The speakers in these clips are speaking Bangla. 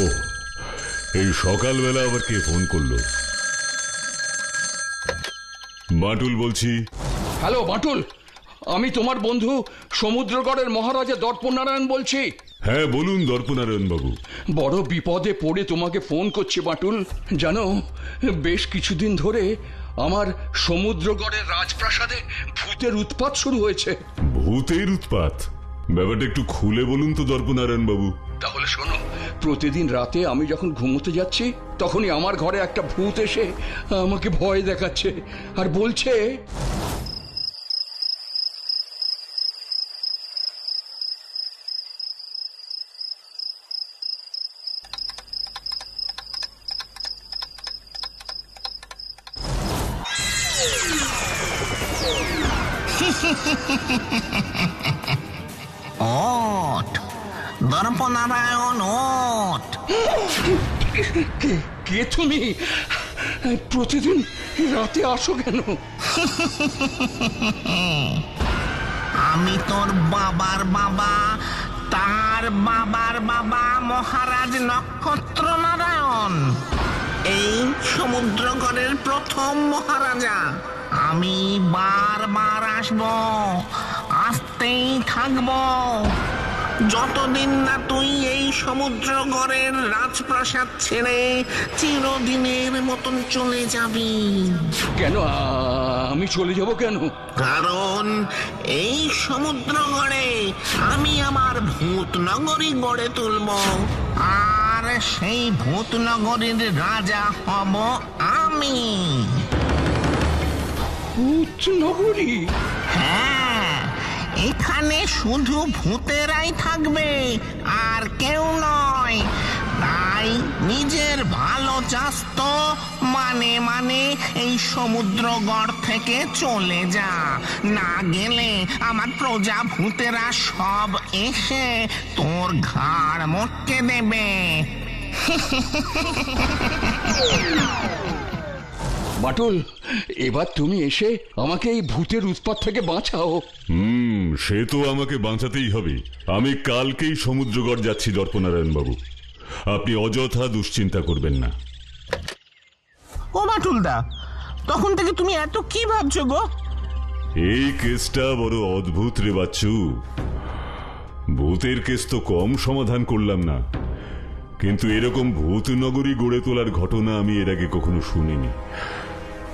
ও, এই সকালবেলা আবার কে ফোন করলো? বাটুল বলছি। হ্যালো বাটুল, আমি তোমার বন্ধু সমুদ্রগড়ের মহারাজা দর্পনারায়ণ বলছি। হ্যাঁ বলুন দর্পনারায়ণ বাবু। বড় বিপদে পড়ে তোমাকে ফোন করছি বাটুল। জানো, বেশ কিছুদিন ধরে আমার সমুদ্রগড়ের রাজপ্রাসাদে ভূতের উৎপাত শুরু হয়েছে। ভূতের উৎপাত? ব্যাপারটা একটু খুলে বলুন তো দর্পনারায়ণ বাবু। তাহলে শোনো, প্রতিদিন রাতে আমি যখন ঘুমোতে যাচ্ছি তখনই আমার ঘরে একটা ভূত এসে আমাকে ভয় দেখাচ্ছে আর বলছে, ওঠ দর্পনারায়ণ, ওঠ। কে তুমি? প্রতিদিন রাতে আসো কেন? আমি তোর বাবার বাবা, তার বাবার বাবা মহারাজ নক্ষত্র নারায়ণ, এই সমুদ্রগড়ের প্রথম মহারাজা। আমি বারবার আসবো, আসতেই থাকবো, যতদিন না তুই এই সমুদ্রগড়ের রাজপ্রাসাদ ছেড়ে চিরদিনের মতন চলে যাবি। কেন আমি চলে যাব কেন? কারণ এই সমুদ্রগড়ে আমি আমার ভূত নগরী গড়ে তুলব, আর সেই ভূত নগরীর রাজা হব আমি। ভূত নগরী? হ্যাঁ, এখানে শুধু ভূতেরাই থাকবে, আর কেউ নয়। তাই নিজের ভালো চাস তো মানে মানে এই সমুদ্রগড় থেকে চলে যা, না গেলে আমার প্রজা ভূতেরা সব এসে তোর ঘাড় মটকে দেবে। বাটুল, এবার তুমি এসে আমাকে এই ভূতের উৎপাত থেকে বাঁচাও। সে তো আমাকে বাঁচাতেই হবে। আমি কালকেই সমুদ্রগড় যাচ্ছি দর্পনারায়ণ বাবু, আপনি অযথা দুশ্চিন্তা করবেন না। ও বাটুলদা, তখন থেকে তুমি এত কি ভাবছো গো? এই কেসটা বড় অদ্ভুত রে বাচ্চু। ভূতের কেস তো কম সমাধান করলাম না, কিন্তু এরকম ভূত নগরী গড়ে তোলার ঘটনা আমি এর আগে কখনো শুনিনি।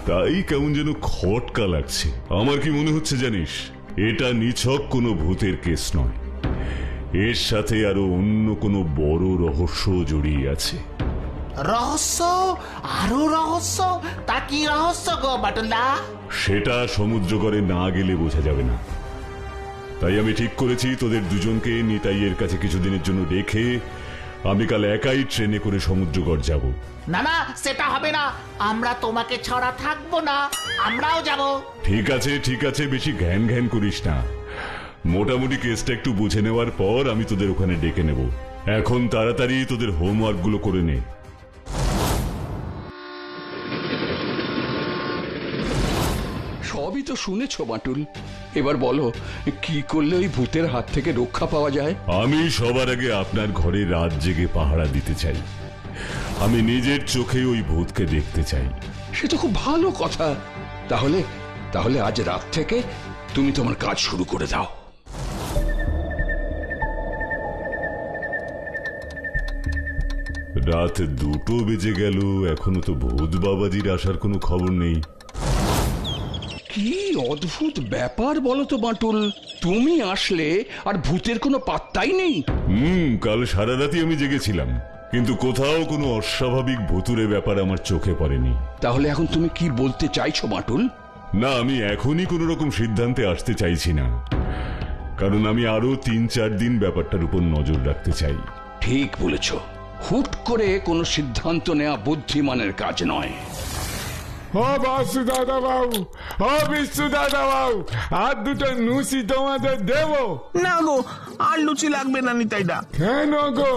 তাই কেমন যেন খটকা লাগছে। আমার কি মনে হচ্ছে জানিস, এটা নিছক কোনো ভূতের কেস নয়, এর সাথে আরো অন্য কোনো বড় রহস্য জড়িয়ে আছে। রহস্য? আরো রহস্য? তা কি রহস্য গো বাটুলদা? সেটা সমুদ্রগড়ে না গেলে বোঝা যাবে না। তাই আমি ঠিক করেছি তোদের দুজনকে নিতাইয়ের কাছে কিছুদিনের জন্য রেখে আমি কাল একাই ট্রেনে করে সমুদ্রগড় যাব। না না, সেটা হবে না, আমরা তোমাকে ছাড়া থাকবো না, আমরাও যাব। ঠিক আছে ঠিক আছে, বেশি ঘ্যান ঘ্যান করিস না। মোটামুটি কেসটা একটু বুঝে নেওয়ার পর আমি তোদের ওখানে ডেকে নেব। এখন তাড়াতাড়ি তোদের হোমওয়ার্ক গুলো করে নে। সবই তো শুনেছ বাটুল, এবার বলো কি করলে ওই ভূতের হাত থেকে রক্ষা পাওয়া যায়? আমি সবার আগে আপনার ঘরে রাত জেগে পাহারা দিতে চাই। আমি নিজের চোখে ওই ভূতকে দেখতে চাই। সে তো খুব ভালো কথা। তাহলে তাহলে আজ রাত থেকে তুমি তোমার কাজ শুরু করে দাও। রাত 2টো বেজে গেল, এখনো তো ভূত বাবাজির আসার কোনো খবর নেই। কি অদ্ভুত ব্যাপার বলো তো বাটুল, তুমি আসলে আর ভূতের কোনো পাত্তাই নেই। কাল সারা রাতি আমি জেগেছিলাম, কিন্তু কোথাও কোনো অস্বাভাবিক ভুতুরে ব্যাপার আমার চোখে পড়েনি। তাহলে এখন তুমি কি বলতে চাইছো বাটুল? না, আমি এখনই কোনো রকম সিদ্ধান্তে আসতে চাইছি না, কারণ আমি আরো 3-4 দিন ব্যাপারটার উপর নজর রাখতে চাই। ঠিক বলেছ, হুট করে কোনো সিদ্ধান্ত নেওয়া বুদ্ধিমানের কাজ নয়। ও বাসু দাদা বাবু, ও বিশ্বু দাদা বাবু, আর দুটো নুসি তোমাদের দেব? না গো, আর লুচি লাগবে না নিতাইদা। কেন গো?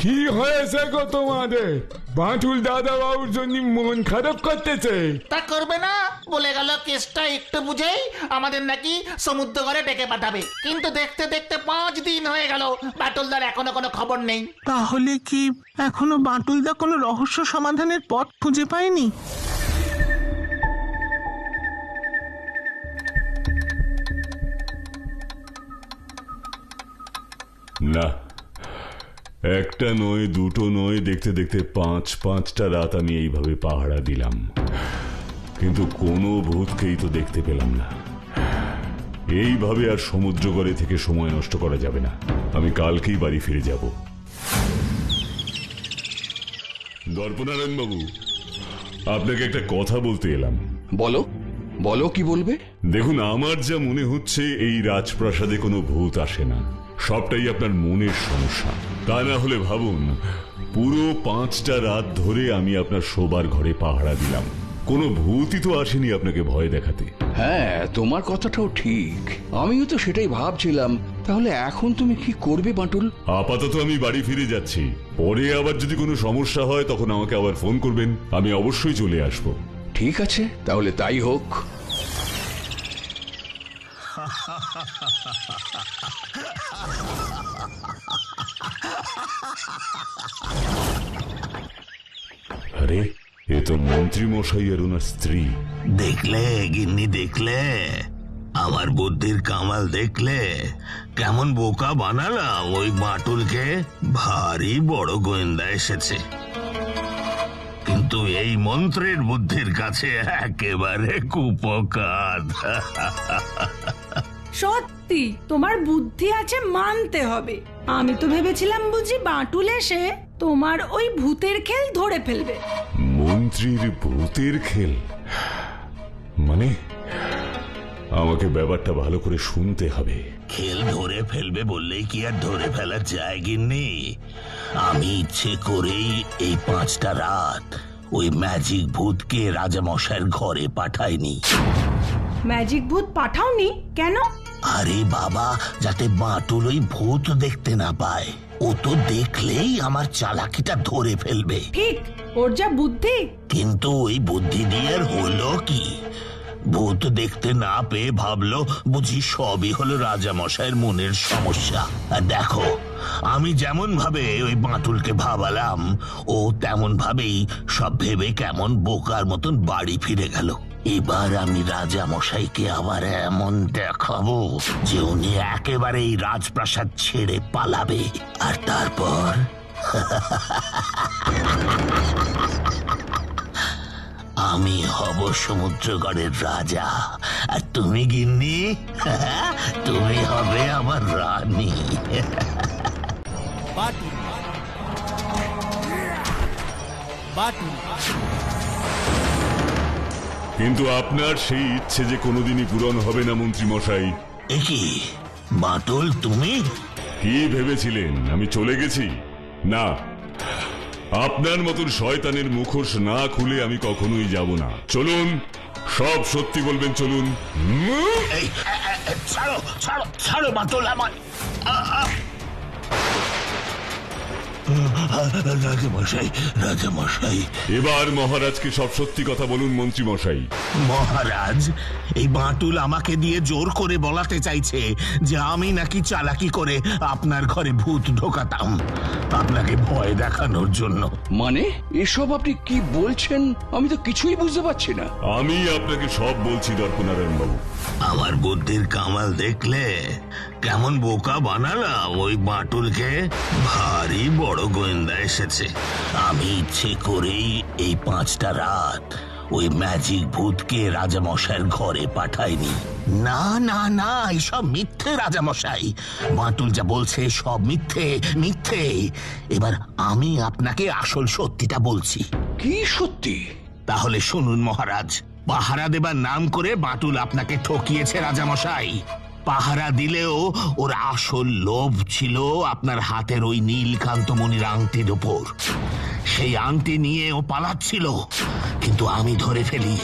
কি হয়েছে গো তোমাদের? বাঁটুল দাদা বাবুর জন্য মন খারাপ করতেছে? তা করবে না, বলে গেল কেসটা একটু বুঝেই আমাদের নাকি সমুদ্র করে ডেকে পাঠাবে, কিন্তু দেখতে দেখতে 5 দিন হয়ে গেল, বাটুলদার এখনো কোনো খবর নেই। তাহলে কি এখনো বাটুলদা কোনো রহস্য সমাধানের পথ খুঁজে পায়নি? না, একটা নয়, দুটো নয়, দেখতে দেখতে 5-5টা রাত আমি এইভাবে পাহারা দিলাম, কিন্তু কোনো ভূতকেই তো দেখতে পেলাম না। এইভাবে আর সমুদ্রগড়ে থেকে সময় নষ্ট করা যাবে না। আমি কালকেই বাড়ি ফিরে যাব। দর্পনারায়ণ বাবু, আপনাকে একটা কথা বলতে এলাম। বলো বলো, কি বলবে? দেখুন, আমার যা মনে হচ্ছে এই রাজপ্রাসাদে কোনো ভূত আসে না, সবটাই আপনার মনের সমস্যা। তা না হলে ভাবুন, পুরো 5টা রাত ধরে আমি আপনার শোবার ঘরে পাহারা দিলাম, কোনো ভূতই তো আসেনি আপনাকে ভয় দেখাতে। হ্যাঁ, তোমার কথাটাও ঠিক, আমিও তো সেটাই ভাবছিলাম। তাহলে এখন তুমি কি করবে বাঁটুল? আপাতত আমি বাড়ি ফিরে যাচ্ছি, পরে আবার যদি কোনো সমস্যা হয় তখন আমাকে আবার ফোন করবেন, আমি অবশ্যই চলে আসব। ঠিক আছে, তাহলে তাই হোক। আরে, এ তো মন্ত্রী মশাই আর ওনার স্ত্রী। দেখলে গিন্নি, দেখলে আমার বুদ্ধির কামাল, দেখলে কেমন বোকা বানালাম ওই বাঁটুলকে। ভারী বড় গোয়েন্দা এসেছে, কিন্তু এই মন্ত্রের বুদ্ধির কাছে একেবারে কুপকাত। সত্যি তোমার বুদ্ধি আছে মানতে হবে। আমি তো ভেবেছিলাম বুঝি বাঁটুল এসে তোমার ওই ভূতের খেল ধরে ফেলবে। মন্ত্রীর ভূতের খেল মানে? আমাকে ব্যাপারটা ভালো করে শুনতে হবে। খেল ধরে ফেলবে বললেই কি আর ধরে ফেলা যায় গিন্নি? আমি ইচ্ছে করেই এই 5টা রাত ওই ম্যাজিক ভূতকে রাজামশাইয়ের ঘরে পাঠাইনি। ম্যাজিক ভূত পাঠাওনি কেন? আরে বাবা, যাতে বাঁটুল ওই ভূত দেখতে না পায়। ও তো দেখলেই আমার চালাকিটা ধরে ফেলবে। ঠিক, ওর যা বুদ্ধি। কিন্তু ওই বুদ্ধি দিয়ে আর হলো কি? ভূত দেখতে না পেয়ে ভাবলো বুঝি সবই হলো রাজামশাইয়ের মনের সমস্যা। আর দেখো, আমি যেমন ভাবে ওই বাঁটুলকে ভাবালাম, ও তেমন ভাবেই সব ভেবে কেমন বোকার মতন বাড়ি ফিরে গেল। এবার আমি রাজামশাইকে আবার এমন দেখাবো যে উনি একেবারে এই রাজপ্রাসাদ ছেড়ে পালাবে। আর তারপর আমি হব সমুদ্রগড়ের রাজা, আর তুমি গিন্নি, তুমি হবে আমার রানী। কিন্তু আপনার সেই ইচ্ছে যে কোনোদিনই পূরণ হবে না মন্ত্রী মশাই। এ কি বাঁটুল, তুমি কি ভেবেছিলেন আমি চলে গেছি? না, আপনার মতন শয়তানের মুখোশ না খুলে আমি কখনোই যাব না। চলুন, সব সত্যি বলবেন, চলুন। এই ছাড়ো ছাড়ো ছাড়ো বাঁটুল আমার। রাজামশাই, রাজামশাই। এবার মহারাজকে সব সত্যি কথা বলুন মন্ত্রী মশাই। মহারাজ, এই বাঁটুল আমাকে দিয়ে জোর করে বলাতে চাইছে যে আমি নাকি চালাকি করে আপনার ঘরে ভূত ঢোকাতাম, আপনাকে ভয় দেখানোর জন্য। মানে এসব আপনি কি বলছেন? আমি তো কিছুই বুঝতে পারছি না। আমি আপনাকে সব বলছি দর্পনারায়ণ বাবু। আমার বুদ্ধির কামাল দেখলে কেমন বোকা বানালাম ওই বাঁটুলকে। ভারী বড় গোয়েন্দা এসেছে। আমি ইচ্ছে করেই এই 5টা রাত ওই ম্যাজিক ভূতকে রাজামশাইয়ের ঘরে পাঠাইনি। না না না, এসব মিথ্যে রাজামশাই। বাঁটুল যা বলছে সব মিথ্যে মিথ্যে। এবার আমি আপনাকে আসল সত্যিটা বলছি। কি সত্যি? তাহলে শুনুন মহারাজ, পাহারা দেবার নাম করে বাঁটুল আপনাকে ঠকিয়েছে রাজামশাই। পাহারা দিলেও ওর আসল লোভ ছিল আপনার হাতের ওই নীলকান্তমণির আংটির উপর। সেই আংটি নিয়ে ও পালাচ্ছিল, কিন্তু আমি ধরে ফেলি।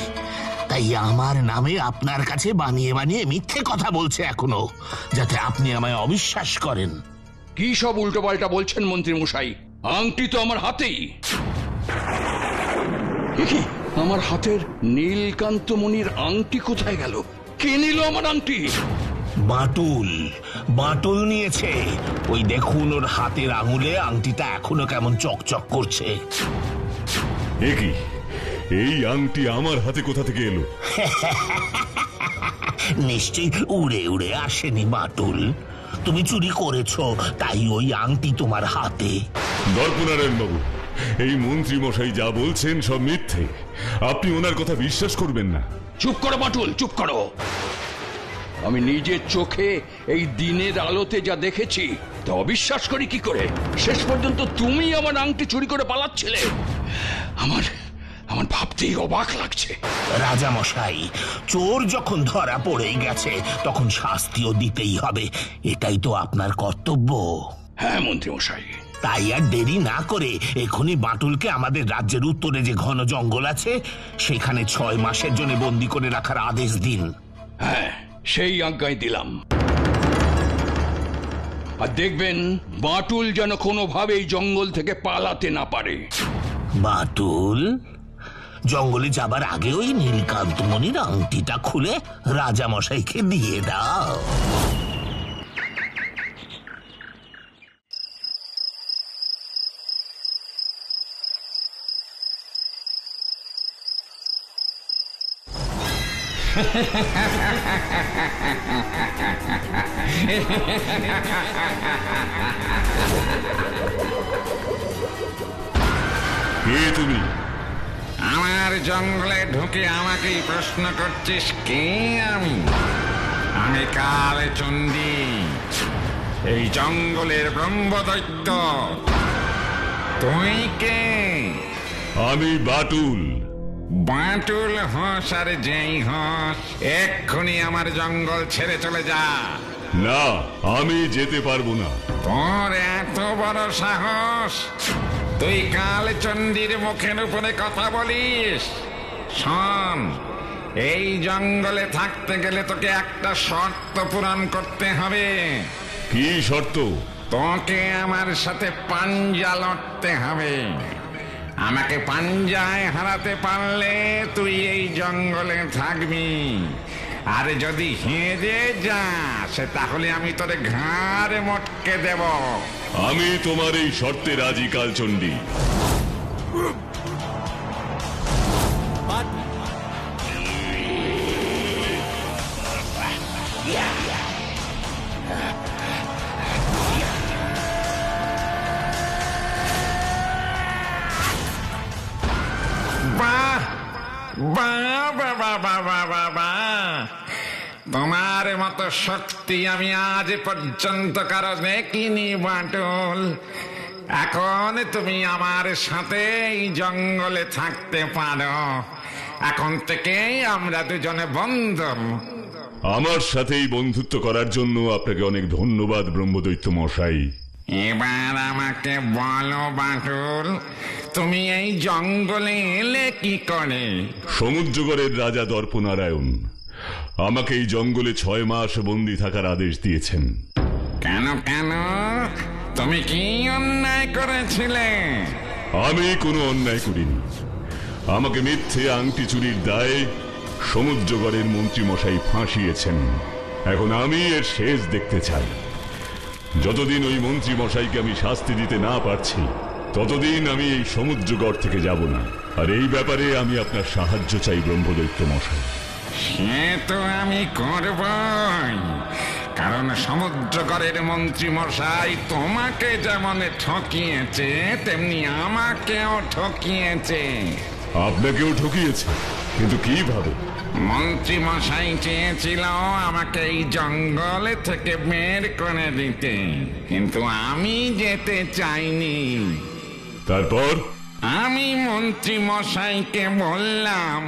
তাই আমার নামে আপনার কাছে বানিয়ে বানিয়ে মিথ্যে কথা বলছে এখনো, যাতে আপনি আমায় অবিশ্বাস করেন। কি সব উল্টোপাল্টা বলছেন মন্ত্রী মশাই? আংটি তো আমার হাতেই। এ কি, আমার হাতের নীলকান্তমণির আংটি কোথায় গেল? কে নিল আমার আংটি? বাটুল নিয়েছে। ওই দেখুন, ওর হাতের আঙুলে আংটিটা এখনো কেমন চকচক করছে। এ কি, এই আংটি আমার হাতে কোথা থেকে এলো? নিশ্চয়ই উড়ে উড়ে আসেনি বাটুল। তুমি চুরি করেছো, তাই ওই আংটি তোমার হাতে। দর্পনারায়ণ বাবু, এই মন্ত্রী মশাই যা বলছেন সব মিথ্যে। আপনি ওনার কথা বিশ্বাস করবেন না। চুপ করো বাটুল, চুপ করো। আমি নিজের চোখে এই দিনের আলোতে যা দেখেছি তা অবিশ্বাস করি কি করে? শেষ পর্যন্ত তুমি আমার আংটি চুরি করে পালাচ্ছিলে। আমার ভাবতেই অবাক লাগছে। রাজা মশাই, চোর যখন ধরা পড়েই গেছে তখন শাস্তিও দিতেই হবে, এটাই তো আপনার কর্তব্য। হ্যাঁ মন্ত্রী মশাই। তাই আর দেরি না করে এখনই বাটুলকে আমাদের রাজ্যের উত্তরে যে ঘন জঙ্গল আছে সেখানে 6 মাসের জন্য বন্দি করে রাখার আদেশ দিন। হ্যাঁ, সেই আজ্ঞাই দিলাম। আর দেখবেন বাটুল যেন কোনোভাবেই জঙ্গল থেকে পালাতে না পারে। বাটুল জঙ্গলে যাবার আগে ওই নীলকান্তমণির আংটিটা খুলে রাজা মশাইকে দিয়ে দাও। কে তুমি? আমার জঙ্গলে ঢুকে আমাকেই প্রশ্ন করছিস কে আমি কালচণ্ডী, এই জঙ্গলের ব্রহ্মদৈত্য। তুই কে? আমি বাটুল। বাটুল হোস আর যেই হোস, এক্ষুনি আমার জঙ্গল ছেড়ে চলে যা। না, আমি যেতে পারবো না। তোর এত বড় সাহস, তুই কালচণ্ডীর মুখের উপরে কথা বলিস? শোন, এই জঙ্গলে থাকতে গেলে তোকে একটা শর্ত পূরণ করতে হবে। কি শর্ত? তোকে আমার সাথে পাঞ্জা লড়তে হবে। আমাকে পাঞ্জায় হারাতে পারলে তুই এই জঙ্গলে থাকবি, আর যদি হেরে যাস তাহলে আমি তোরে ঘাড়ে মটকে দেব। আমি তোমার এই শর্তে রাজি কালচণ্ডী। বাহ বাহ বাহ বাহ বাহ বাহ বাহ বাহ! তোমার মতো শক্তি আমি আজ পর্যন্ত কারো দেখিনি বাটুল। এখন তুমি আমার সাথে এই জঙ্গলে থাকতে পারো। এখন থেকে আমরা দুজনে বন্ধু। আমার সাথেই বন্ধুত্ব করার জন্য আপনাকে অনেক ধন্যবাদ ব্রহ্মদৈত্য মশাই। এবার আমাকে বলো বাটুল, তুমি এই জঙ্গলে এলে কি করে? সমুদ্রগড়ের রাজা দর্পনারায়ণ আমাকে এই জঙ্গলে 6 মাস বন্দী থাকার আদেশ দিয়েছেন। কেন কেন? তুমি কি অন্যায় করেছিলে? আমি কোনো অন্যায় করিনি। আমাকে মিথ্যে আংটি চুরির দায়ে সমুদ্রগড়ের মন্ত্রী মশাই ফাঁসিয়েছেন। এখন আমি এর শেষ দেখতে চাই। যতদিন ওই মন্ত্রী মশাইকে আমি শাস্তি দিতে না পারছি ততদিন আমি এই সমুদ্রগড় থেকে যাব না। আর এই ব্যাপারে আমি আপনার সাহায্য চাই ব্রহ্মদৈত্য মশাই। সে তো আমি করবই, কারণ সমুদ্রগড়ের মন্ত্রী মশাই তোমাকে যেমন ঠকিয়েছে তেমনি আমাকেও ঠকিয়েছে। আপনাকেও ঠকিয়েছে? কিন্তু কিভাবে? মন্ত্রী মশাই চেয়েছিল আমাকে এই জঙ্গলে থেকে বের করে দিতে, কিন্তু আমি যেতে চাইনি। তারপর? আমি মন্ত্রী মশাইকে বললাম,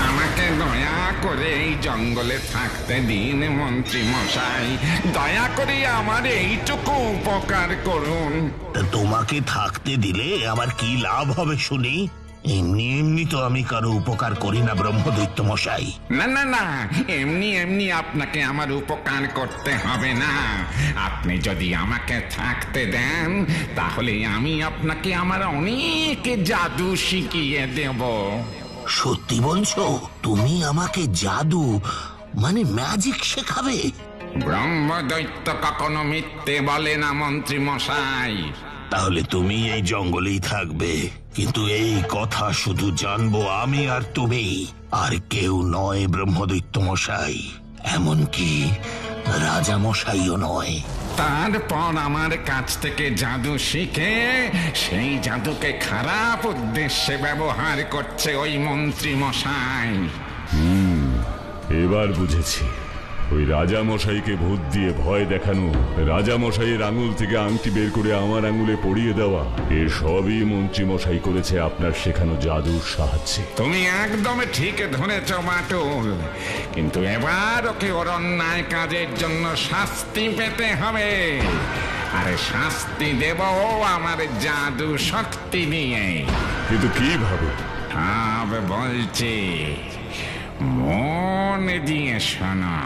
আমাকে দয়া করে এই জঙ্গলে থাকতে দিন মন্ত্রী মশাই, দয়া করে আমার এইটুকু উপকার করুন। তা তোমাকে থাকতে দিলে আমার কি লাভ হবে শুনি? এমনি এমনি তো আমি কারো উপকার করি না ব্রহ্মদৈত্য মশাই। না না না, এমনি এমনি আপনাকে আমার উপকার করতে হবে না। আপনি যদি আমাকে থাকতে দেন তাহলে আমি আপনাকে আমার অনেক জাদু শিখিয়ে দেব। সত্যি বলছো? তুমি আমাকে জাদু মানে ম্যাজিক শেখাবে? ব্রহ্মদৈত্য কখনো মিথ্যে বলে না মন্ত্রী মশাই। তাহলে তুমি এই জঙ্গলেই থাকবে, কিন্তু এই কথা শুধু জানবো আমি আর তুমি, আর কেউ নয় ব্রহ্মদৈত্য মশাই, এমনকি রাজা মশাইও নয়। তারপর আমার কাছ থেকে জাদু শিখে সেই জাদুকে খারাপ উদ্দেশ্যে ব্যবহার করছে ওই মন্ত্রী মশাই। এবার বুঝেছি, ওই রাজা মশাইকে ভূত দিয়ে ভয় দেখানো, রাজা মশাইয়ের আঙুল থেকে আংটি বের করে আমার আঙুলে পরিয়ে দেওয়া, এসবই মন্ত্রী মশাই করেছে আপনার শেখানো জাদুর সাহায্যে। তুমি একদম ঠিক ধরেছ বাটুল, কিন্তু এবার ওকে ওর অন্যায় কাজের জন্য শাস্তি পেতে হবে। আরে শাস্তি দেব আমার জাদু শক্তি নিয়ে। কিন্তু কিভাবে? সব বলছি, মন দিয়ে শোনো।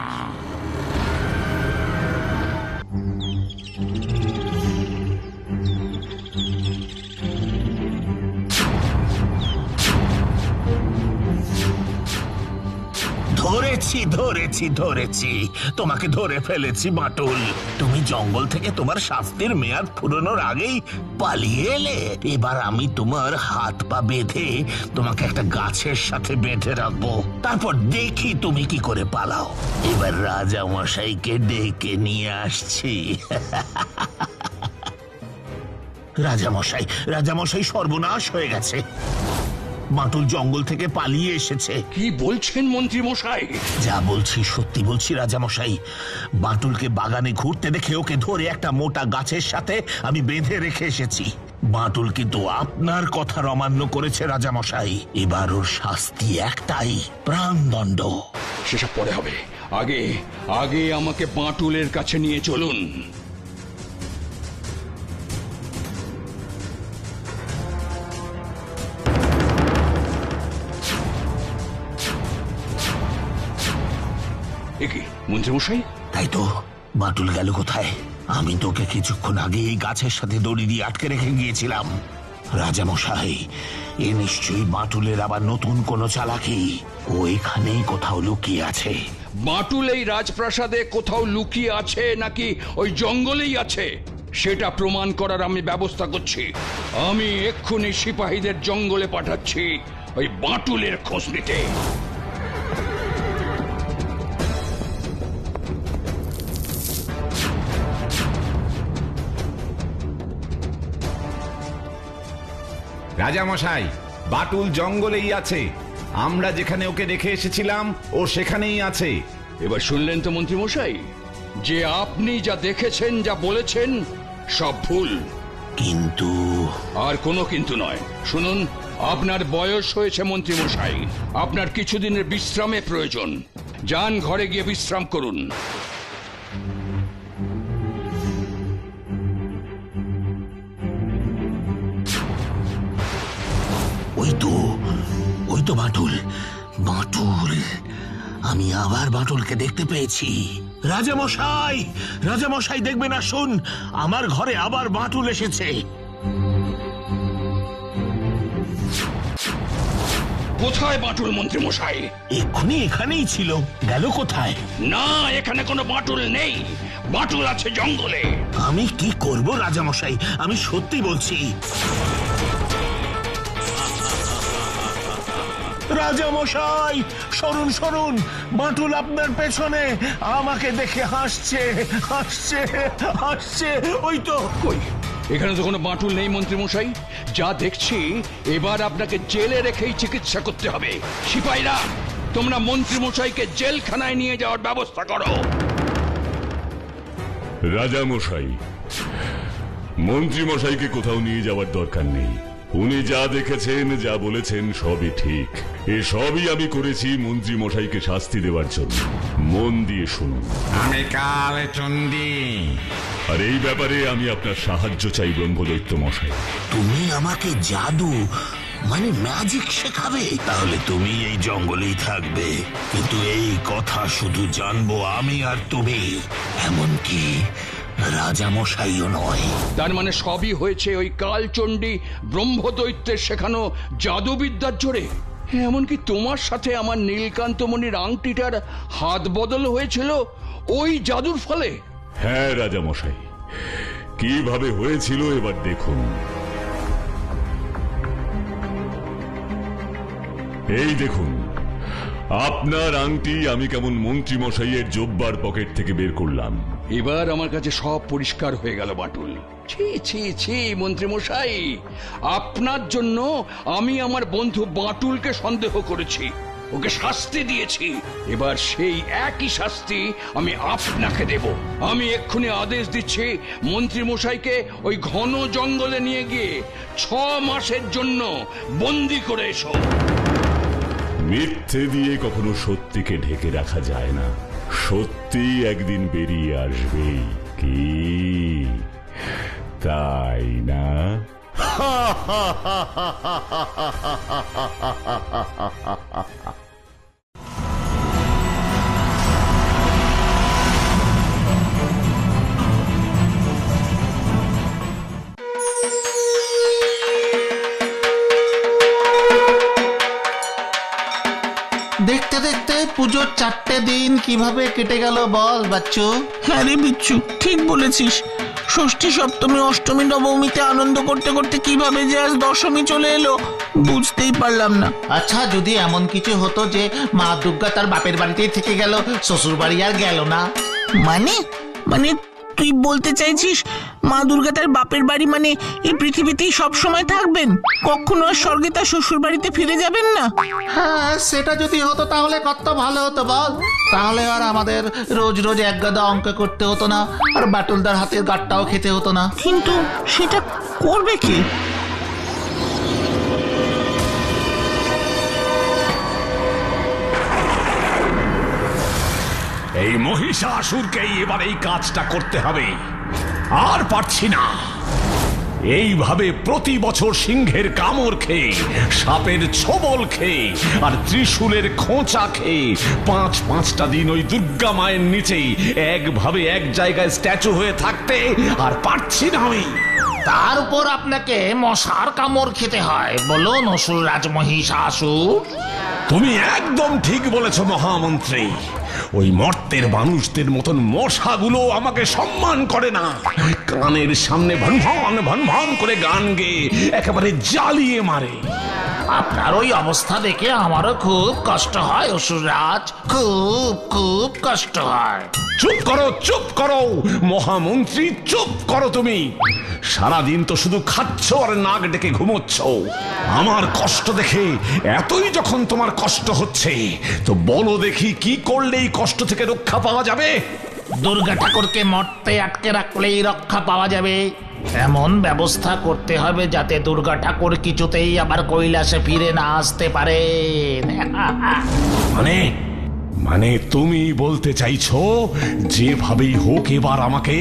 ধরেছি ধরেছি ধরেছি, তোমাকে ধরে ফেলেছি বাটুল। তুমি জঙ্গল থেকে তোমার শাস্তির মেয়াদ ফুরোনোর আগেই পালিয়ে এলে। এবার আমি তোমার হাত পা বেঁধে তোমাকে একটা গাছের সাথে বেঁধে রাখবো, তারপর দেখি তুমি কি করে পালাও। এবার রাজা মশাইকে ডেকে নিয়ে আসছি। রাজামশাই সর্বনাশ হয়ে গেছে। বাটুল জঙ্গল থেকে পালিয়ে এসেছে। কি বলছেন মন্ত্রী মশাই? যা বলছি সত্যি বলছি রাজামশাই। বাটুলকে বাগানে ঘুরতে দেখে ওকে ধরে একটা মোটা গাছের সাথে আমি বেঁধে রেখে এসেছি। বাটুল কিন্তু আপনার কথার অমান্য করেছে রাজামশাই। এবার ওর শাস্তি একটাই, প্রাণদণ্ড। সেসব পরে হবে, আগে আগে আমাকে বাটুলের কাছে নিয়ে চলুন। একি মন্ত্রী মশাই, তাই তো, বাটুল গেল কোথায়? আমি তোকে কিছুক্ষণ আগে এই গাছের সাথে দড়ি দিয়ে আটকে রেখে গিয়েছিলাম। রাজামশাই, এ নিশ্চয়ই বাটুলের আবার নতুন কোনো চালাকি। ও এখানেই কোথাও লুকিয়ে আছে। বাটুল এই রাজপ্রাসাদে কোথাও লুকিয়ে আছে নাকি ওই জঙ্গলেই আছে সেটা প্রমাণ করার আমি ব্যবস্থা করছি। আমি এক্ষুনি সিপাহীদের জঙ্গলে পাঠাচ্ছি ওই বাটুলের খোঁজ নিতে। রাজামশাই, বাটুল জঙ্গলেই আছে। আমরা যেখানে ওকে রেখে এসেছিলাম ও সেখানেই আছে। এবার শুনলেন তো মন্ত্রী মশাই, যে আপনি যা দেখেছেন, যা বলেছেন সব ভুল। কিন্তু আর কোনো কিন্তু নয়। শুনুন, আপনার বয়স হয়েছে মন্ত্রী মশাই, আপনার কিছুদিনের বিশ্রামের প্রয়োজন। যান, ঘরে গিয়ে বিশ্রাম করুন। ওই তো বাটুল। আমি আবার বাটুলকে দেখতে পেয়েছি। রাজামশাই দেখবেন, আসুন, আমার ঘরে আবার বাটুল এসেছে। কোথায় বাটুল মন্ত্রী মশাই? এক্ষুনি এখানেই ছিল, গেল কোথায়? না, এখানে কোনো বাটুল নেই। বাটুল আছে জঙ্গলে। আমি কি করব রাজামশাই, আমি সত্যি বলছি। রাজামশাই, সরুন, বাটুল আপনার পেছনে। আমাকে দেখে হাসছে। ওই তো। কই, এখানে তো কোনো বাটুল নেই মন্ত্রী মশাই। যা দেখছি, এবার আপনাকে জেলে রেখেই চিকিৎসা করতে হবে। সিপাহীরা, তোমরা মন্ত্রী মশাইকে জেলখানায় নিয়ে যাওয়ার ব্যবস্থা করো। রাজা মশাই, মন্ত্রী মশাইকে কোথাও নিয়ে যাওয়ার দরকার নেই। উনি যা দেখেছেন, যা বলেছেন সবই ঠিক। এসবই আমি করেছি মন্ত্রী মশাইকে শাস্তি দেওয়ার জন্য। মন দিয়ে শুনুন। আমি কাল চন্ডী। আর এই ব্যাপারে আমি আপনার সাহায্য চাই ব্রহ্মদৈত্য মশাই। তুমি আমাকে জাদু মানে ম্যাজিক শেখাবে? তাহলে তুমি এই জঙ্গলেই থাকবে, কিন্তু এই কথা শুধু জানবো আমি আর তুমি, এমনকি রাজামশাইও নয়। তার মানে সবই হয়েছে ওই কালচণ্ডী ব্রহ্মদৈত্যের শেখানো জাদুবিদ্যার জোরে। এমনকি তোমার সাথে আমার নীলকান্তমণির আংটিটার হাত বদল হয়েছিল ওই জাদুর ফলে। হ্যাঁ রাজামশাই, কিভাবে হয়েছিল এবার দেখুন। এই দেখুন, আপনার আংটি আমি কেমন মন্ত্রী মশাইয়ের জোব্বার পকেট থেকে বের করলাম। এবার আমার কাছে সব পরিষ্কার হয়ে গেল বাটুল। ছি ছি ছি মন্ত্রী মশাই, আপনার জন্য আমি আমার বন্ধু বাটুলকে সন্দেহ করেছি, ওকে শাস্তি দিয়েছি। এবার সেই একই শাস্তি আমি আপনাকে দেব। আমি এক্ষুনি আদেশ দিচ্ছি, মন্ত্রী মশাইকে ওই ঘন জঙ্গলে নিয়ে গিয়ে 6 মাসের জন্য বন্দি করে এসো। মিথ্যে দিয়ে কখনো সত্যিকে ঢেকে রাখা যায় না, সত্যি একদিন বেরিয়ে আসবেই, কি তাই না? দেখতে দেখতে পুজোর 4টে দিন কিভাবে কেটে গেল বল বাচ্চু? হ্যাঁ রে বিচ্ছু, ঠিক বলেছিস। ষষ্ঠী, সপ্তমী, অষ্টমী, নবমীতে আনন্দ করতে করতে কিভাবে যে আজ দশমী চলে এলো বুঝতেই পারলাম না। আচ্ছা, যদি এমন কিছু হতো যে মা দুর্গা তার বাপের বাড়িতেই থেকে গেল, শ্বশুর বাড়ি আর গেল না? মানে মানে তুই বলতে চাইছিস মা দুর্গা তার বাপের বাড়ি মানে এই পৃথিবীতেই সব সময় থাকবেন, কখনো আর স্বর্গে তার শ্বশুর বাড়িতে ফিরে যাবেন না? হ্যাঁ, সেটা যদি হতো তাহলে কত ভালো হতো বল। তাহলে আর আমাদের রোজ রোজ এক গাদা অঙ্ক করতে হতো না, আর বাটুলদার হাতের গাঁটটাও খেতে হতো না। কিন্তু সেটা করবে কি? এই মহিষাসুরকেই এবার এই কাজটা করতে হবে। আর পারছি না, এইভাবে প্রতি বছর সিংহের কামড় খেয়ে, সাপের ছোবল খেয়ে আর ত্রিশূলের খোঁচা খেয়ে 5-5টা দিন ওই দুর্গা মায়ের নিচেই একভাবে এক জায়গায় স্ট্যাচু হয়ে থাকতে আর পারছি না আমি। তার উপর আপনাকে মশার কামড় খেতে হয়, বলুন অসুর রাজমহিষাসুর। তুমি একদম ঠিক বলেছ মহামন্ত্রী। ওই মর্তের মানুষদের মতন মশাগুলো আমাকে সম্মান করে না, কানের সামনে ভনভন ভনভন করে গান গেয়ে একেবারে জ্বালিয়ে মারে। আপনার ওই অবস্থা দেখে আমারও খুব কষ্ট হয় অসুররাজ, খুব খুব কষ্ট হয়। চুপ করো, চুপ করো মহামন্ত্রী, চুপ করো তুমি। সারাদিন তো শুধু খাচ্ছ আর নাক ডেকে ঘুমোচ্ছ। আমার কষ্ট দেখে এতই যখন তোমার কষ্ট হচ্ছে, তো বলো দেখি কি করলে এই কষ্ট থেকে রক্ষা পাওয়া যাবে? দুর্গা ঠাকুরকে মর্তে আটকে রাখলেই রক্ষা পাওয়া যাবে। এমন ব্যবস্থা করতে হবে যাতে দুর্গা ঠাকুর কিছুতেই আবার কৈলাসে ফিরে না আসতে পারেন। মানে মানে তুমি বলতে চাইছো যেভাবেই হোক এবার আমাকে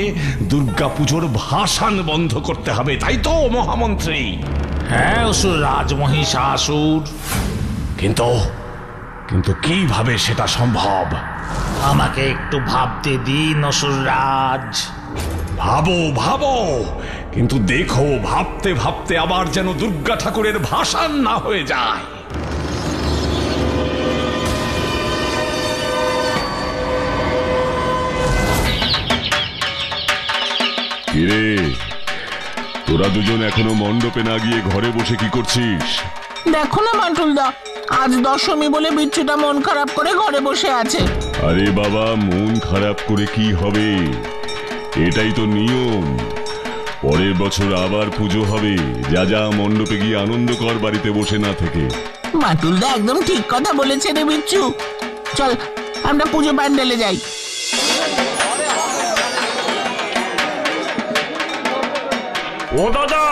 দুর্গা পুজোর ভাসান বন্ধ করতে হবে, তাই তো মহামন্ত্রী? হ্যাঁ অসুর রাজমহিষাসুর। কিন্তু কিন্তু কিভাবে সেটা সম্ভব? আমাকে একটু ভাবতে দিন অসুররাজ। ভাবো ভাবো, কিন্তু দেখো ভাবতে ভাবতে আবার যেন দুর্গা ঠাকুরের ভাসান না হয়ে যায়। কিরে, তোরা দুজন এখনো মণ্ডপে না গিয়ে ঘরে বসে কি করছিস? দেখো না বাটুলদা, আজ দশমী বলে বিচ্ছুটা মন খারাপ করে ঘরে বসে আছে। আরে বাবা, মন খারাপ করে কি হবে? এটাই তো নিয়ম। পরের বছর আবার পুজো হবে, যা যা মণ্ডপে গিয়ে আনন্দ কর বাড়িতে বসে না থেকে। বাটুলদা একদম ঠিক কথা বলেছে রে বিচ্ছু। চল আমরা পুজো প্যান্ডেলে যাই। ও দাদা,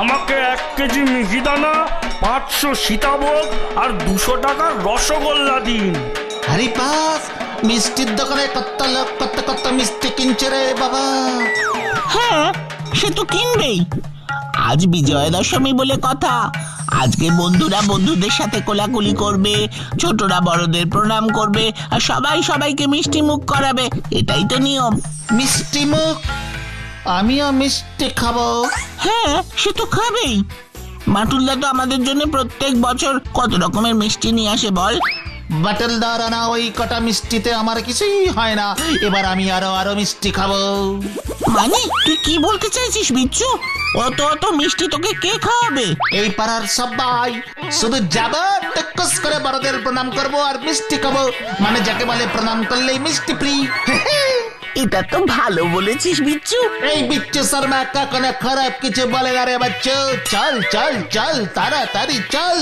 আমাকে 1 কেজি মিহিদানা, 500 সীতাভোগ আর 200 টাকার রসগোল্লা দিন। আরে বাস, মিষ্টির দোকানে কত লোক কত কত মিষ্টি কিনছে রে বাবা। হ্যাঁ, সে তো কিনবেই। আজ বিজয়া দশমী বলে কথা, আজকে বন্ধুরা বন্ধুদের সাথে কোলাকুলি করবে, ছোটরা বড়দের প্রণাম করবে, আর সবাই সবাইকে মিষ্টি মুখ করাবে। এটাই তো নিয়ম। মিষ্টি মুখ? আমিও মিষ্টি খাবো। হ্যাঁ, সে তো খাবেই। বাটুলদা তো আমাদের জন্য প্রত্যেক বছর কত রকমের মিষ্টি নিয়ে আসে বল। বাটল দাঁড়ানা, ওই কটা মিষ্টিতে আমার কিছুই হয় না। এবার আমি আরো মিষ্টি খাবো। মানে তুই কি বলতে চাইছিস বিচ্ছু? অত অত মিষ্টি তোকে কে খাওয়াবে? এই পাড়ার সবাই। শুধু যাবো, টুকুস করে বড়দের প্রণাম করব আর মিষ্টি খাবো। মানে যাকে বলে প্রণাম করলেই মিষ্টি ফ্রি। এটা তো ভালো বলেছিস বিচ্ছু। এই বিচ্ছু শর্মা কখনো খারাপ কিছু বলে না রে বাচ্চু। চল চল চল, তাড়াতাড়ি চল,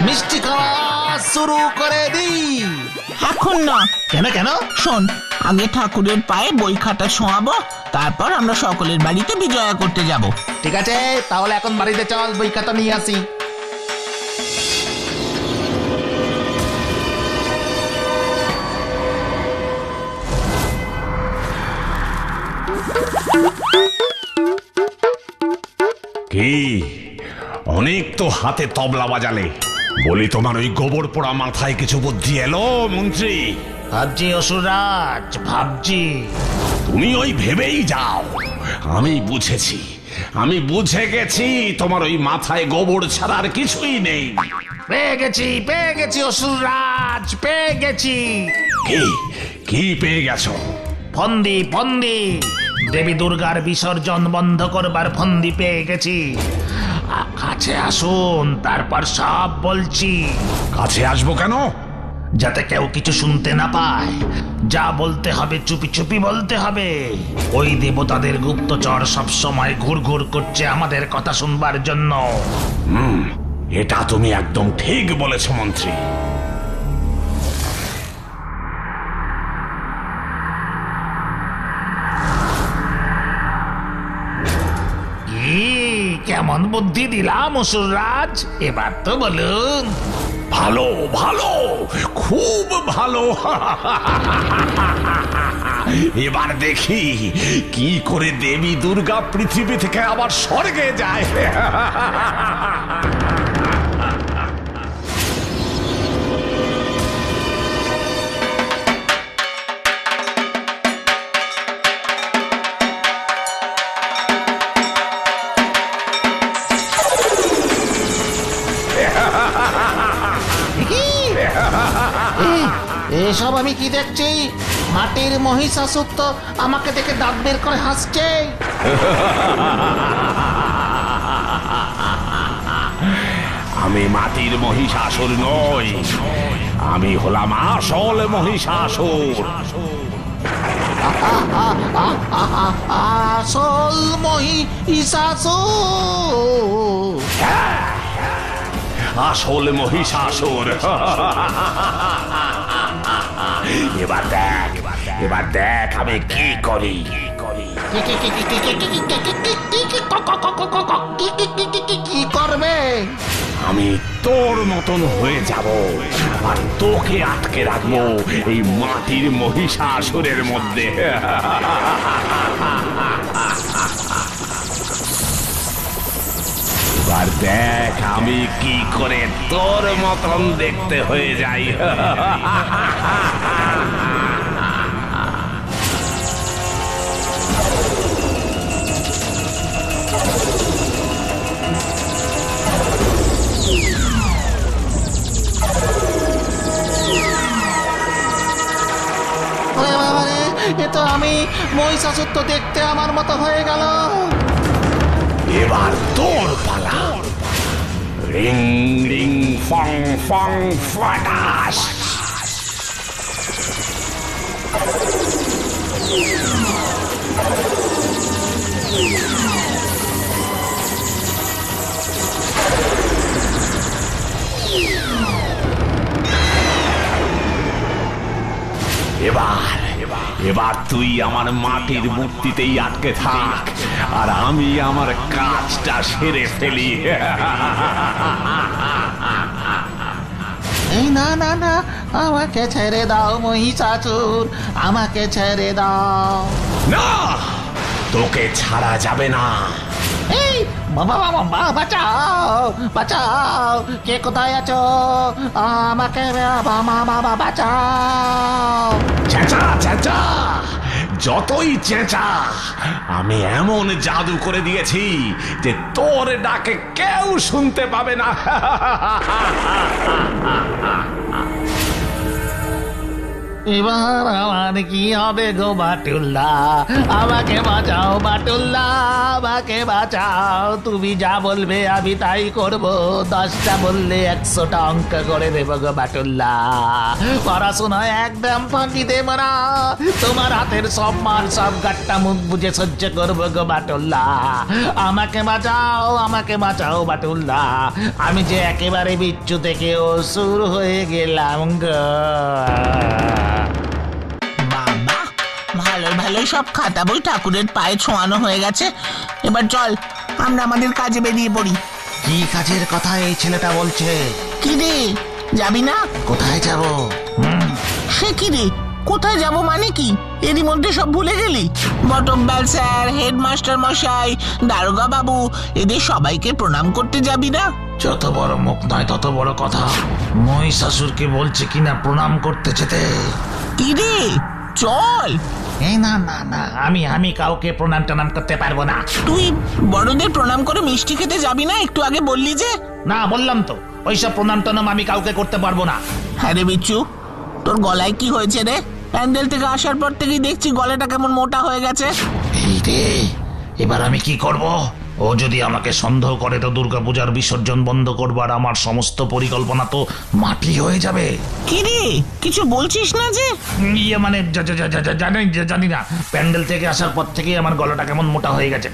মিষ্টি খাওয়া শুরু করে দি। এখন না। কেন কেন? শোন, আগে ঠাকুরের পায়ে বই খাতা শোয়াবো, তারপর আমরা সকলের বাড়িতে বিজয়া করতে যাব। ঠিক আছে, তাহলে এখন বাড়িতে চল, বই খাতা নিয়ে আসি। কি অনেক তো হাতে তবলা বাজালে, বলি তোমার ওই গোবর পোড়া মাথায় কিছু বুদ্ধি এলো মন্ত্রী? ভাবছি অসুররাজ, ভাবছি। তুমি ওই ভেবেই যাও। আমি বুঝেছি, আমি বুঝে গেছি তোমার ওই মাথায় গোবর ছাড়া আর কিছুই নেই। পেয়ে গেছি অসুররাজ, পেয়ে গেছি। কি কি পেয়ে গেছো? ফন্দি, ফন্দি। দেবী দুর্গার বিসর্জন বন্ধ করবার ফন্দি পেয়ে গেছি। কাছে আসুন, তারপর সব বলছি। কাছে আসবো কেন? যাতে কেউ কিছু শুনতে না পায়। যা বলতে হবে চুপি চুপি বলতে হবে। ওই দেবতাদের গুপ্তচর সব সময় ঘুরঘুর করছে আমাদের কথা শুনবার জন্য। এটা তুমি একদম ঠিক বলেছ মন্ত্রী। কেমন বুদ্ধি দিলাম অসুররাজ, এবার তো বলুন। ভালো ভালো, খুব ভালো। এবার দেখি কি করে দেবী দুর্গা পৃথিবী থেকে আবার স্বর্গে যায়। এসব আমি কি দেখছি? মাটির মহিষাসুর তো আমাকে দেখে দাঁত বের করে হাসছে। আমি মাটির মহিষাসুর নই, আমি হলাম আসল মহিষাসুর। আসল মহিষাসুর? আসল মহিষাসুর। এবার দেখ আমি কি করি। কি করবে? আমি তোর মতন হয়ে যাব আর তোকে আটকে রাখবো এই মাটির মহিষাসুরের মধ্যে। এবার দেখ আমি কি করে তোর মতন দেখতে হয়ে যাই। এ তো আমি মহিষাসুর তো দেখতে আমার মতো হয়ে গেল। এবার তোর পালা। রিং রিং ফং ফং ফাটাস। এবার তুই আমার মাটির মূর্তিতেই আটকে থাক আর আমি আমার কাজটা সেরে ফেলি। এই না না না, আমাকে ছেড়ে দাও মহিষাসুর, আমাকে ছেড়ে দাও। না, তোকে ছাড়া যাবে না। এই বাবা বাবা বাঁচাও বাঁচাও, কে কোথায় আছো? আমাকে বাবা বাঁচাও। চেঁচা চেঁচা, যতই চেঁচা, আমি এমন জাদু করে দিয়েছি যে তোর ডাকে কেউ শুনতে পাবে না। এবার আমার কি হবে গো বাটুল্লা? আমাকে বাঁচাও বাটুল্লা, আমাকে বাঁচাও। তুমি যা বলবে আমি তাই করব। 10টা বললে 100টা অঙ্ক করে দেব গো বাটুল্লা। পড়াশোনায় একদম ফাঁকি দেব না। তোমার হাতের সব মার সব গাট্টা মুখ বুঝে সহ্য করব গো বাটুল্লা। আমাকে বাঁচাও, আমাকে বাঁচাও বাটুল্লা। আমি যে একেবারে বিচ্ছু থেকে অসুর হয়ে গেলাম গো। বাবা, ভালোই ভালোই সব খাতা বই ঠাকুরের পায়ে ছোঁয়ানো হয়ে গেছে। এবার চল আমরা আমাদের কাজে বেরিয়ে পড়ি। কি কাজের কথা এই ছেলেটা বলছে? কি রে, যাবি না? কোথায় যাব? সে কি রে, কোথায় যাব মানে কি? এরই মধ্যে সব ভুলে গেলি? বটমব্যাল স্যার, হেডমাস্টার মশাই, দারোগা বাবু, এদের সবাইকে প্রণাম করতে যাবি না? যত বড় মুখ নয় তত বড় কথা। মহিষাসুরকে বলছে কিনা প্রণাম করতে যেতে। কি রে, চল। এই না না না, আমি কাউকে প্রণাম টানাম করতে পারবো না। তুই বড়দের প্রণাম করে মিষ্টি খেতে যাবি না? একটু আগে বললি যে। না, বললাম তো ওইসব প্রণাম টানাম আমি কাউকে করতে পারবো না। হ্যাঁ রে বিচ্ছু, তোর গলায় কি হয়েছে রে? প্যান্ডেল থেকে আসার পর থেকেই দেখছি গলাটা কেমন মোটা হয়ে গেছে। এই রে, এবার আমি কি করব? ও যদি আমাকে সন্দেহ করে তো দুর্গাপূজার বিসর্জন বন্ধ করবার আমার সমস্ত পরিকল্পনা তো মাটি হয়ে যাবে। কি রে, কিছু বলছিস না যে? ইয়ে মানে জানি না, প্যান্ডেল থেকে আসার পর থেকেই আমার গলাটা কেমন মোটা হয়ে গেছে।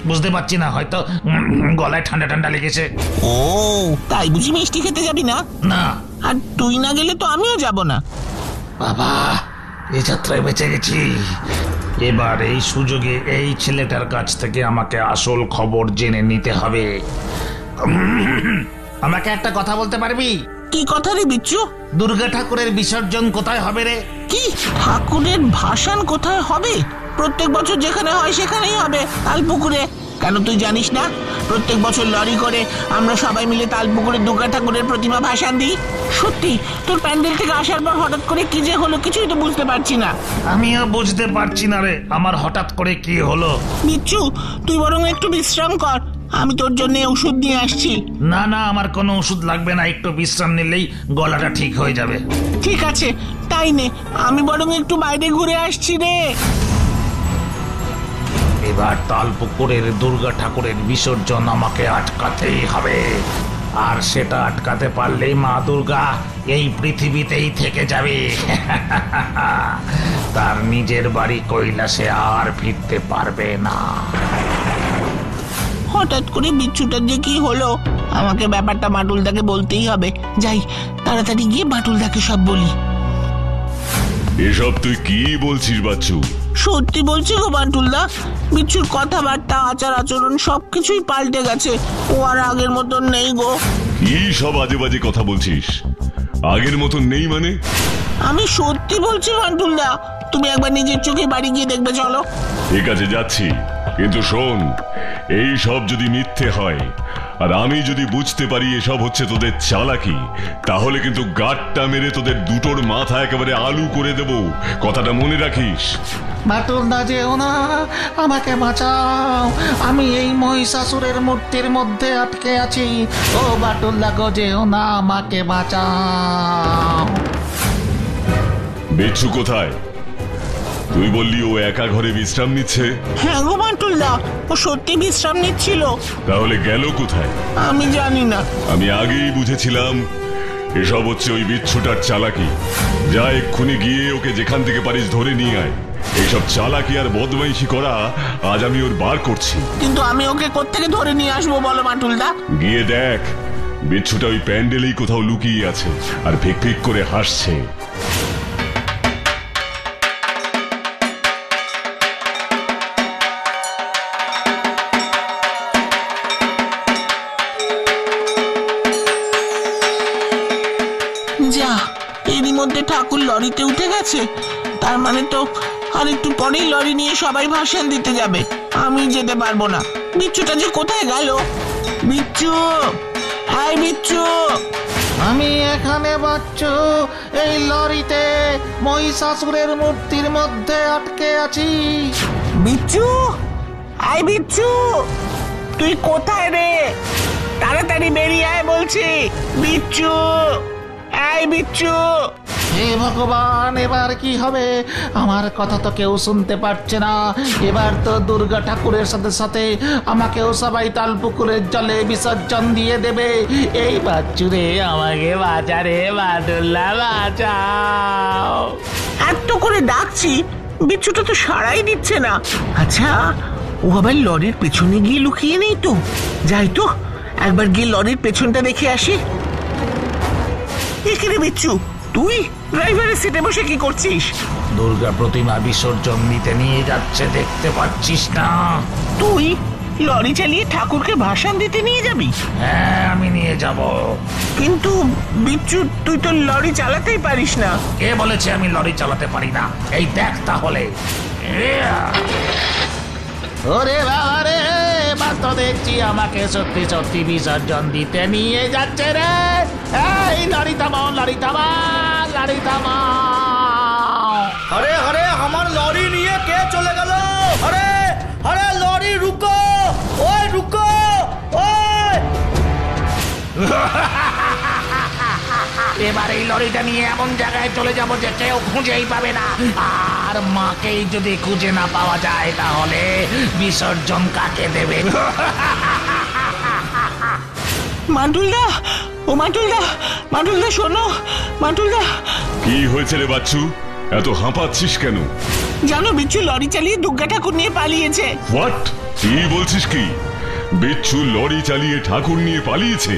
বুঝতে পারছি না, হয়তো গলায় ঠান্ডা ঠান্ডা লেগেছে। ও তাই বুঝি মিষ্টি খেতে যাবি না? না। আর তুই না গেলে তো আমিও যাব না। বাবা, এই যাত্রায় বেঁচে গেছি। এবার এই সুযোগে এই ছেলেটার কাছ থেকে আমাকে আসল খবর জেনে নিতে হবে। আমাকে একটা কথা বলতে পারবি? কি কথা রে বিচ্ছু? দুর্গা ঠাকুরের বিসর্জন কোথায় হবে রে? কি ঠাকুরের ভাসান কোথায় হবে? প্রত্যেক বছর যেখানে হয় সেখানেই হবে, তালপুকুরে। কেন তুই জানিস না? প্রত্যেক বছর লরি করে আমরা সবাই মিলে তালপুকুরে দুর্গা ঠাকুরের প্রতিমা ভাসান দিই। সত্যি, তোর প্যান্ডেল থেকে আসার পর হঠাৎ করে কি যে হলো কিছুই তো বুঝতে পারছি না। আমিও বুঝতে পারছি না রে, আমার হঠাৎ করে কি হলো। বিচ্ছু, তুই বরং একটু বিশ্রাম কর, আমি তোর জন্য ওষুধ নিয়ে আসছি। না না, আমার কোনো ওষুধ লাগবে না, একটু বিশ্রাম নিলেই গলাটা ঠিক হয়ে যাবে। ঠিক আছে, তাই নে, আমি বরং একটু বাইরে ঘুরে আসছি রে। এবার তালপুকুরের দুর্গা ঠাকুরের বিসর্জন আমাকে আটকাতেই হবে। আর সেটা আটকাতে পারলেই মা দুর্গা এই পৃথিবীতেই থেকে যাবে। তার নিজের বাড়ি কৈলাসে আর ফিরতে পারবে না। হঠাৎ করে বিচ্ছুটার যে কি হলো, আমাকে ব্যাপারটা বাটুলদাকে বলতেই হবে। যাই, তাড়াতাড়ি গিয়ে বাটুলদাকে সব বলি। এসব তুই কি বলছিস বাচ্চু? সত্যি বলছি গো বাটুলদা, বিচ্ছুর কথাবার্তা, আচার আচরণ সবকিছুই পাল্টে গেছে। ও আর আগের মতন নেই গো। কি সব আজে বাজে কথা বলছিস? আগের মতন নেই মানে? আমি সত্যি বলছি বাটুলদা, তুমি একবার নিজের চোখে বাড়ি গিয়ে দেখবে, চলো। ঠিক আছে, যাচ্ছি, কিন্তু শোন, এই সব যদি মিথ্যে হয় আর আমি যদি বুঝতে পারি এসব হচ্ছে তোদের চালাকি, তাহলে কিন্তু গাঁটটা মেরে তোদের দুটোর মাথা একেবারে আলু করে দেব, কথাটা মনে রাখিস। বাটুলদা যেও না, আমাকে বাঁচাও, আমি এই মহিষাসুরের মূর্তির মধ্যে আটকে আছি। ও বাটুলদা গো, যেও না, আমাকে বাঁচাও। বিচ্ছু কোথায়? তুই বললি ও একা ঘরে বিশ্রাম নিচ্ছে। হ্যাঁ গো বাটুলদা, ও সত্যি বিশ্রাম নিচ্ছিল। তাহলে গেল কোথায়? আমি জানি না। আমি আগেই বুঝেছিলাম এসব হচ্ছে ওই বিচ্ছুটার চালাকি। যা, এক্ষুনি গিয়ে ওকে যেখান থেকে পারিস ধরে নিয়ে আয়। এইসব চালাকি আর বদমাইশি করা আজ আমি ওর বার করছি। কিন্তু আমি ওকে কোত্থেকে ধরে নিয়ে আসবো বলো বাটুলদা? গিয়ে দেখ, বিচ্ছুটা ওই প্যান্ডেলেই কোথাও লুকিয়ে আছে আর ফিক ফিক করে হাসছে। যা, এরই মধ্যে ঠাকুর লরিতে উঠে গেছে। তার মানে তো আর একটু পরেই লরি নিয়ে সবাই ভাসান দিতে যাবে, আমি যেতে পারবো না। বিচ্ছুটা যে কোথায় গেল? বিচ্ছু, হাই বিচ্ছু। আমি এখানে বাচ্চু, এই লরিতে মহিষাসুরের মূর্তির মধ্যে আটকে আছি। বিচ্ছু, হাই বিচ্ছু, তুই কোথায় রে? তাড়াতাড়ি বেরিয়ে আয় বলছি। বিচ্ছু, হাই বিচ্ছু। হে ভগবান, এবার কি হবে? আমার কথা তো কেউ শুনতে পাচ্ছে না। এবার তো দুর্গা ঠাকুরের সাথে সাথে আমাকেও সবাই তালপুকুরের জলে বিসর্জন দিয়ে দেবে। এই বাচ্চুরে, আমাকে বাঁচা রে বাদুল্লা, বাঁচাও। এত করে ডাকছি, বিচ্ছুটা তো সাড়াই দিচ্ছে না। আচ্ছা, ও আবার লরির পেছনে গিয়ে লুকিয়ে নেই তো? যাই তো, একবার গিয়ে লরির পেছনটা দেখে আসি। এখানে বিচ্ছু, তুই ড্রাইভারের সিটে বসে কি করছিস? দুর্গা প্রতিমা বিসর্জন দিতে নিয়ে যাচ্ছে, দেখতে পাচ্ছিস না? তুই লরি চালিয়ে ঠাকুরকে ভাসান দিতে নিয়ে যাবি? হ্যাঁ, আমি নিয়ে যাব। কিন্তু বিচ্ছু, তুই তো লরি চালাতেই পারিস না। কে বলেছে আমি লরি চালাতে পারি না? এই দেখ তাহলে। ওরে বাবা রে, এবার তো দেখছি আমাকে সত্যি সত্যি বিসর্জন দিতে নিয়ে যাচ্ছে রে। এই লরি থামাও, লরি থামাও, লরি থামাও। আরে আরে, আমার লরি নিয়ে কে চলে গেল? আরে আরে, লরি রুকো, ওই রুকো, ওই। এবার এই লরিটা নিয়ে এমন জায়গায় চলে যাব যে কেউ খুঁজেই পাবে না। আর মাকেই যদি খুঁজে না পাওয়া যায়, তাহলে বিসর্জন কাকে দেবে? মাটুলদা, ও মাটুলদা, মাটুলদা শোনো, মাটুলদা। কি হয়েছে রে বাচ্চু? এত হাঁপাচ্ছিস কেন? জানো, বিচ্ছু লরি চালিয়ে দুর্গা ঠাকুর নিয়ে পালিয়েছে। হোয়াট? কি বলছিস কি? বিচ্ছু লরি চালিয়ে ঠাকুর নিয়ে পালিয়েছে?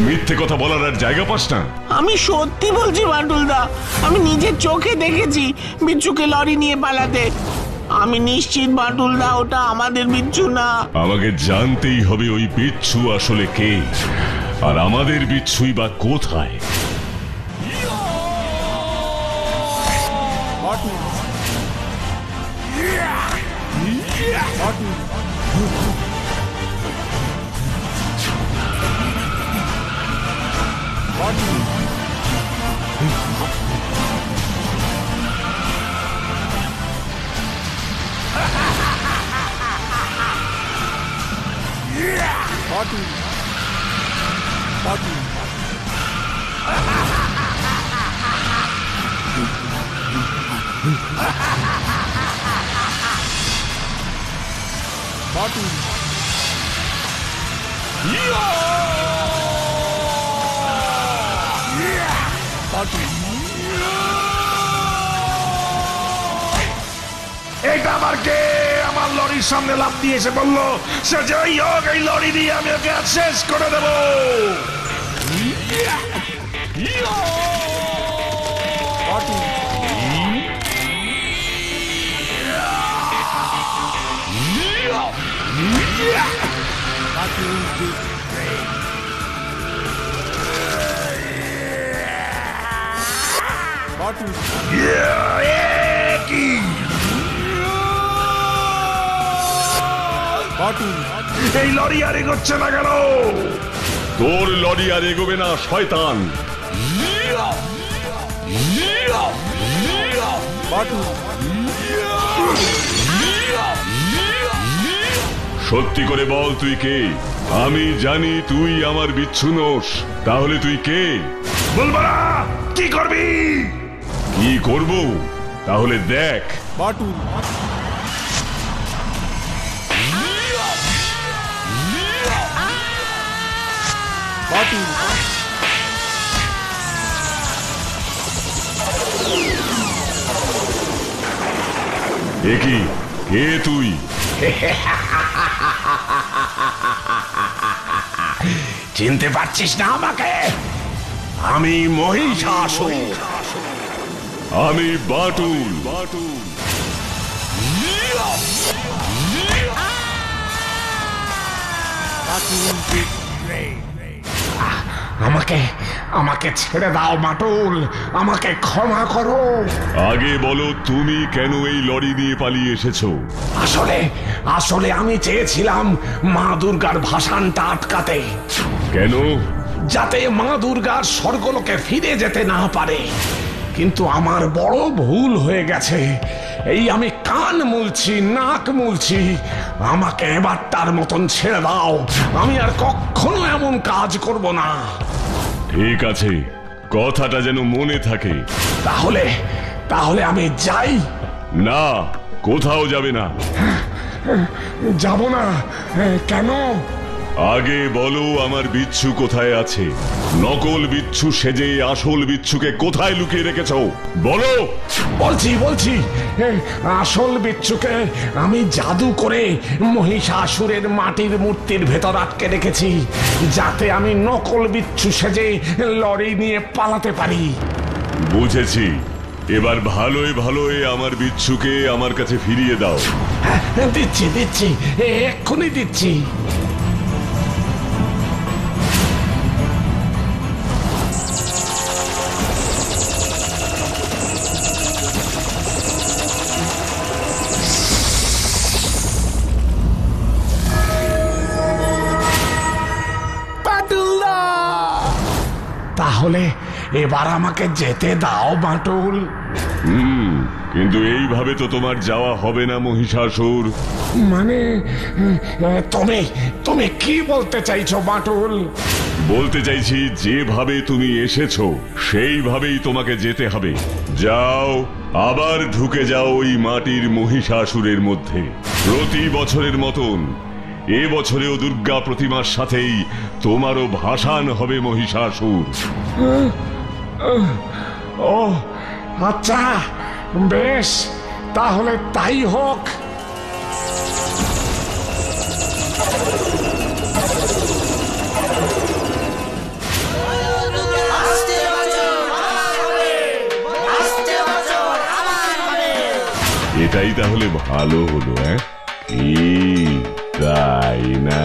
মিথ্যে কথা বলার আর জায়গা পাস না। আমি সত্যি বলছি মাটুলদা, আমি নিজের চোখে দেখেছি বিচ্ছুকে লরি নিয়ে পালাতে। আমি নিশ্চিত মাটুলদা, ওটা আমাদের বিচ্ছু না। আমাকে জানতেই হবে ওই বিচ্ছু আসলে কে, আর আমাদের বিচ্ছুই বা কোথায়। এটা আবার কে? আমার লরির সামনে লাফ দিয়ে এসে বললো সে যেই হোক এই লরি দিয়ে আমি ওকে আজ শেষ করে দেব। এই লরি আর এগোচ্ছে না কেন? তোর লরি আর এগোবে না শয়তান। সত্যি করে বল, তুই কে? আমি জানি তুই আমার বিচ্ছু নোস। তাহলে তুই কে? বলবো না। কি করবি? কি করব? তাহলে দেখ। এ কি? কে তুই? চিনতে পারছিস না আমাকে? আমি মহিষাসুর। আমি বাটুল। আমাকে আমাকে ছেড়ে দাও বাটুল, আমাকে ক্ষমা করো। আগে বলো তুমি কেন এই লরি নিয়ে পালিয়ে এসেছো? আসলে আসলে আমি চেয়েছিলাম মা দুর্গার ভাসানটা আটকাতে, কেন? যাতে মা দুর্গার স্বর্গলোকে ফিরে যেতে না পারে। কিন্তু আমার বড় ভুল হয়ে গেছে। এই আমি কান মুলছি, নাক মুলছি, আমাকে এবারটার মতন ছেড়ে দাও। আমি আর কখনো এমন কাজ করব না। ঠিক আছে, কথাটা যেন মনে থাকে। তাহলে তাহলে আমি যাই? না, কোথাও যাবে না। যাব না? কেন? আগে বলো আমার বিচ্ছু কোথায় আছে? নকল বিচ্ছু সেজে আসল বিচ্ছুকে কোথায় লুকিয়ে রেখেছো? বলো। বলছি আসল বিচ্ছুকে আমি জাদু করে মহিষাসুরের মাটির মূর্তির ভেতর আটকে রেখেছি, যাতে আমি নকল বিচ্ছু সেজে লড়াই নিয়ে পালাতে পারি। বুঝেছি, এবার ভালোই ভালোই আমার বিচ্ছুকে আমার কাছে ফিরিয়ে দাও। দিচ্ছি এক্ষুনি দিচ্ছি। তাহলে এবার আমাকে যেতে দাও বাটুল। কিন্তু এইভাবে তো তোমার যাওয়া হবে না মহিষাসুর। মানে তুমি তুমি কি বলতে চাইছো বাটুল? বলতে চাইছি যেভাবে তুমি এসেছো সেইভাবেই তোমাকে যেতে হবে। যাও, আবার ঢুকে যাও ওই মাটির মহিষাসুরের মধ্যে। প্রতি বছরের মতন এবছরেও দুর্গা প্রতিমার সাথেই তোমারও ভাসান হবে মহিষাসুর। ও আচ্ছা, বেশ, তাহলে তাই হোক। এটাই তাহলে ভালো হলো, কি তাই না?